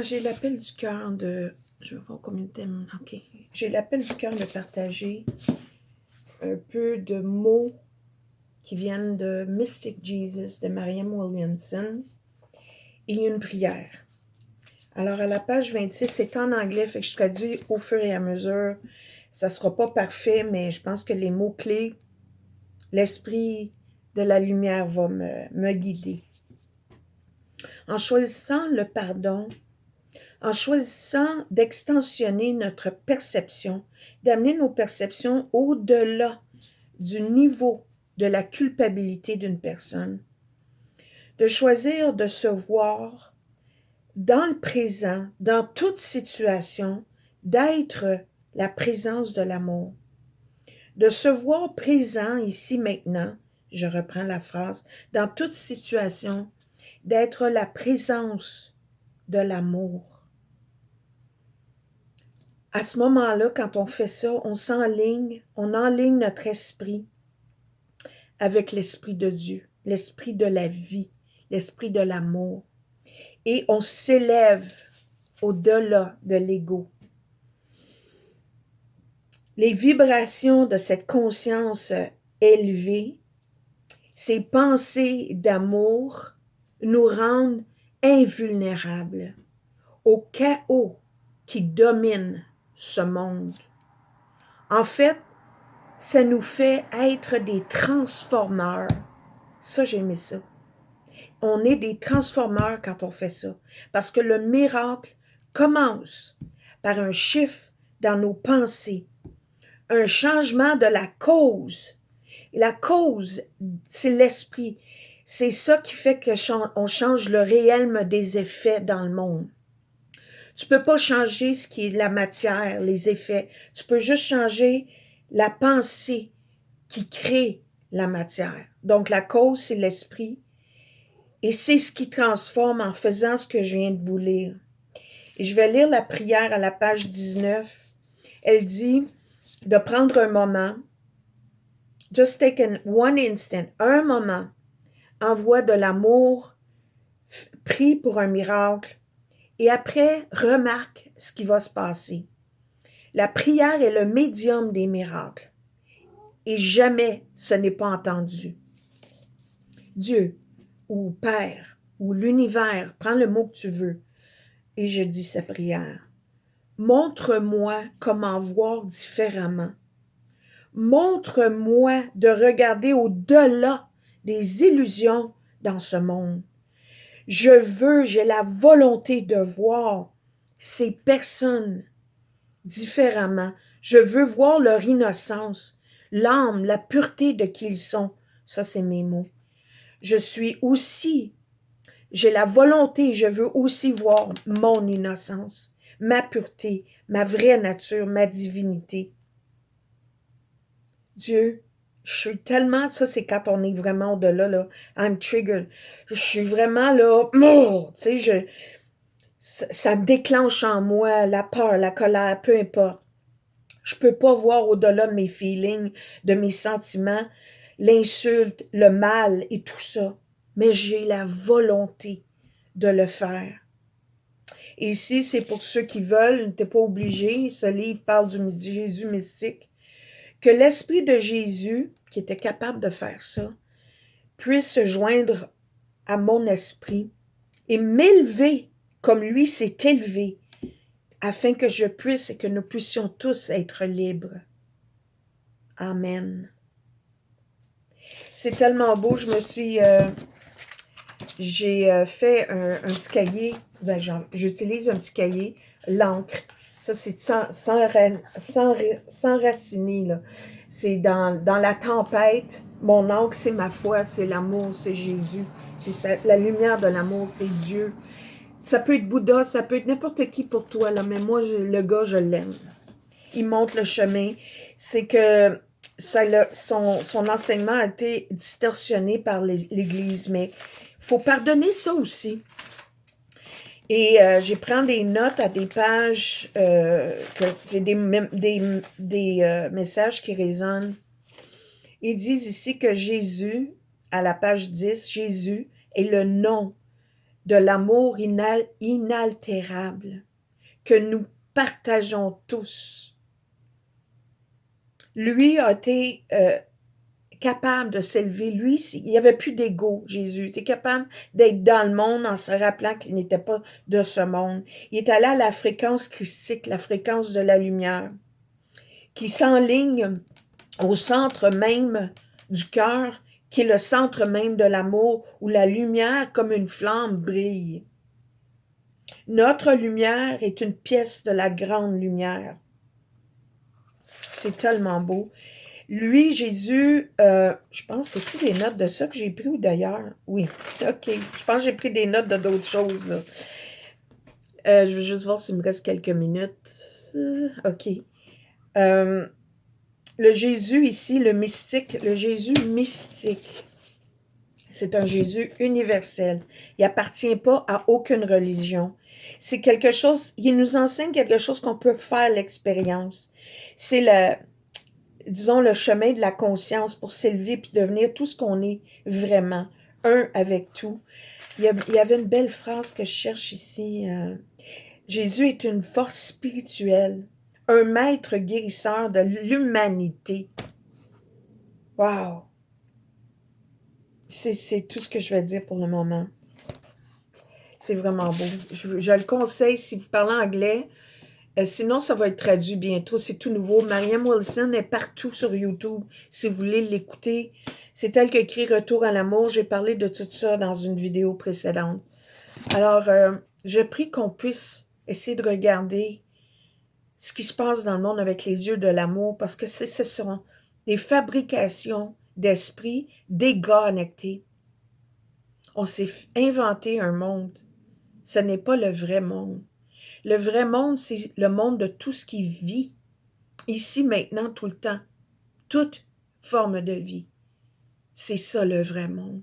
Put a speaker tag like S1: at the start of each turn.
S1: J'ai l'appel du cœur de... Je vais voir combien de thèmes. OK. J'ai l'appel du cœur de partager un peu de mots qui viennent de Mystic Jesus de Marianne Williamson et une prière. Alors, à la page 26, c'est en anglais, fait que je traduis au fur et à mesure. Ça ne sera pas parfait, mais je pense que les mots-clés, l'esprit de la lumière va me guider. En choisissant le pardon, en choisissant d'extensionner notre perception, d'amener nos perceptions au-delà du niveau de la culpabilité d'une personne, de choisir de se voir dans le présent, dans toute situation, d'être la présence de l'amour, de se voir présent ici maintenant, je reprends la phrase, dans toute situation, d'être la présence de l'amour. À ce moment-là, quand on fait ça, on enligne notre esprit avec l'esprit de Dieu, l'esprit de la vie, l'esprit de l'amour. Et on s'élève au-delà de l'ego. Les vibrations de cette conscience élevée, ces pensées d'amour nous rendent invulnérables au chaos qui domine ce monde. En fait, ça nous fait être des transformeurs. Ça, j'aimais ça. On est des transformeurs quand on fait ça. Parce que le miracle commence par un chiffre dans nos pensées, un changement de la cause. Et la cause, c'est l'esprit. C'est ça qui fait qu'on change le réel des effets dans le monde. Tu peux pas changer ce qui est la matière, les effets. Tu peux juste changer la pensée qui crée la matière. Donc, la cause, c'est l'esprit. Et c'est ce qui transforme en faisant ce que je viens de vous lire. Et je vais lire la prière à la page 19. Elle dit de prendre un moment, just take one instant, un moment, envoie de l'amour, prie pour un miracle, et après, remarque ce qui va se passer. La prière est le médium des miracles. Et jamais ce n'est pas entendu. Dieu, ou Père, ou l'univers, prends le mot que tu veux, et je dis sa prière. Montre-moi comment voir différemment. Montre-moi de regarder au-delà des illusions dans ce monde. J'ai la volonté de voir ces personnes différemment. Je veux voir leur innocence, l'âme, la pureté de qui ils sont. Ça, c'est mes mots. J'ai la volonté, je veux aussi voir mon innocence, ma pureté, ma vraie nature, ma divinité. Dieu, je suis tellement, ça c'est quand on est vraiment au-delà, là, I'm triggered. Je suis vraiment là, tu sais, ça déclenche en moi la peur, la colère, peu importe. Je peux pas voir au-delà de mes feelings, de mes sentiments, l'insulte, le mal et tout ça. Mais j'ai la volonté de le faire. Et ici, c'est pour ceux qui veulent, t'es pas obligé, ce livre parle du Jésus mystique, que l'esprit de Jésus, qui était capable de faire ça, puisse se joindre à mon esprit et m'élever comme lui s'est élevé, afin que je puisse et que nous puissions tous être libres. Amen. C'est tellement beau, j'ai fait un petit cahier, j'utilise un petit cahier, l'encre. Ça, c'est s'enraciner, là. C'est dans la tempête. Mon encre, c'est ma foi, c'est l'amour, c'est Jésus. C'est la lumière de l'amour, c'est Dieu. Ça peut être Bouddha, ça peut être n'importe qui pour toi, là, mais moi, le gars, je l'aime. Il montre le chemin. C'est que son enseignement a été distorsionné par l'Église, mais il faut pardonner ça aussi. Et j'ai pris des notes à des pages, c'est des messages qui résonnent. Ils disent ici que Jésus, à la page 10, Jésus est le nom de l'amour inaltérable que nous partageons tous. Lui a été capable de s'élever. Lui, il n'y avait plus d'ego, Jésus. Il était capable d'être dans le monde en se rappelant qu'il n'était pas de ce monde. Il est allé à la fréquence christique, la fréquence de la lumière, qui s'enligne au centre même du cœur, qui est le centre même de l'amour, où la lumière, comme une flamme, brille. Notre lumière est une pièce de la grande lumière. C'est tellement beau. Lui, Jésus, je pense, c'est-tu des notes de ça que j'ai pris ou d'ailleurs? Oui, OK. Je pense que j'ai pris des notes de d'autres choses, là. Je veux juste voir s'il me reste quelques minutes. OK. Le Jésus ici, le mystique, le Jésus mystique, c'est un Jésus universel. Il n'appartient pas à aucune religion. C'est quelque chose, il nous enseigne quelque chose qu'on peut faire l'expérience. C'est disons, le chemin de la conscience pour s'élever puis devenir tout ce qu'on est vraiment, un avec tout. Il y avait une belle phrase que je cherche ici. Jésus est une force spirituelle, un maître guérisseur de l'humanité. Wow! C'est tout ce que je vais dire pour le moment. C'est vraiment beau. Je le conseille si vous parlez anglais. Sinon, ça va être traduit bientôt. C'est tout nouveau. Marianne Wilson est partout sur YouTube. Si vous voulez l'écouter, c'est elle qui a écrit Retour à l'amour. J'ai parlé de tout ça dans une vidéo précédente. Alors, je prie qu'on puisse essayer de regarder ce qui se passe dans le monde avec les yeux de l'amour, parce que ce sont des fabrications d'esprit déconnectés. On s'est inventé un monde. Ce n'est pas le vrai monde. Le vrai monde, c'est le monde de tout ce qui vit, ici, maintenant, tout le temps. Toute forme de vie. C'est ça le vrai monde.